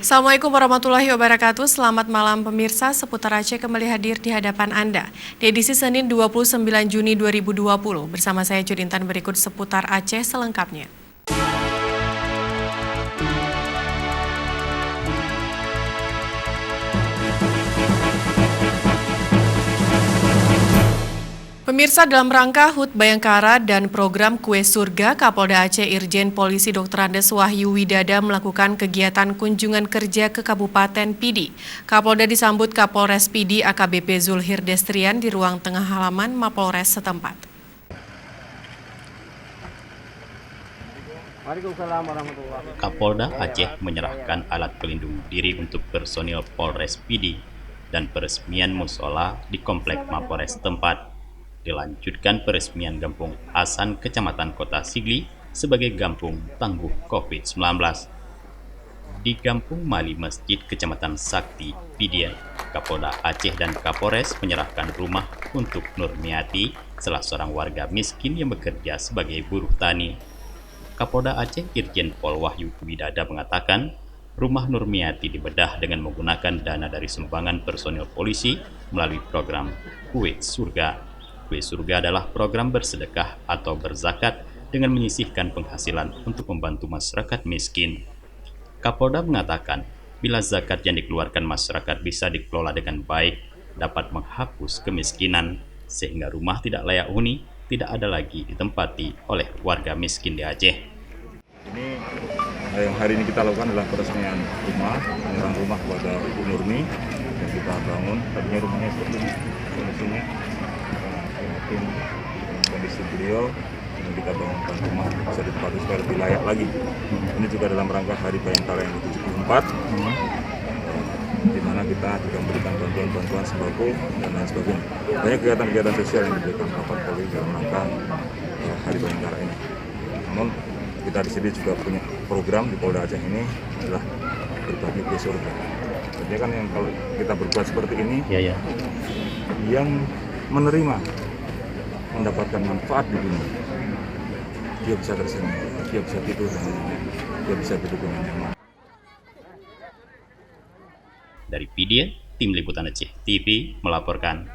Assalamualaikum warahmatullahi wabarakatuh. Selamat malam pemirsa, seputar Aceh kembali hadir di hadapan Anda. Di edisi Senin 29 Juni 2020, bersama saya Judintan, berikut seputar Aceh selengkapnya. Pemirsa, dalam rangka HUT Bayangkara dan program Kue Surga, Kapolda Aceh Irjen Polisi Dr. Andes Wahyu Widada melakukan kegiatan kunjungan kerja ke Kabupaten Pidi. Kapolda disambut Kapolres Pidi AKBP Zulhir Destrian di ruang tengah halaman Mapolres setempat. Kapolda Aceh menyerahkan alat pelindung diri untuk personil Polres Pidi dan peresmian musola di Komplek Mapolres setempat. Dilanjutkan peresmian Gampung Hasan Kecamatan Kota Sigli sebagai Gampung Tangguh COVID-19. Di Gampung Mali Masjid Kecamatan Sakti, Pidian, Kapolda Aceh dan Kapolres menyerahkan rumah untuk Nurmiati, salah seorang warga miskin yang bekerja sebagai buruh tani. Kapolda Aceh Irjen Pol Wahyu Widada mengatakan, rumah Nurmiati dibedah dengan menggunakan dana dari sumbangan personil polisi melalui program Kue Surga. Kue Surga adalah program bersedekah atau berzakat dengan menyisihkan penghasilan untuk membantu masyarakat miskin. Kapolda mengatakan, bila zakat yang dikeluarkan masyarakat bisa dikelola dengan baik, dapat menghapus kemiskinan, sehingga rumah tidak layak huni tidak ada lagi ditempati oleh warga miskin di Aceh. Ini yang hari ini kita lakukan adalah peresmian rumah, penyerahan rumah kepada Ibu Nurmi yang kita bangun. Tadinya rumahnya seperti ini, kondisinya. Mungkin kondisi beliau yang kita bangunkan rumah bisa ditempati supaya lebih layak lagi. Ini juga dalam rangka Hari Bayangkara yang ke-74, di mana kita juga memberikan bantuan sembako dan lain sebagainya. Banyak kegiatan-kegiatan sosial yang diberikan Bapak Polri dalam rangka Hari Bayangkara ini. Namun kita di sini juga punya program di Polda Aceh ini adalah berbagi kue surga. Jadi kan yang kalau kita berbuat seperti ini, yang menerima mendapatkan manfaat di dunia, dia bisa tersenyum, dia bisa tidur dengan nyaman. Dari Pidian, Tim Liputan Aceh TV melaporkan.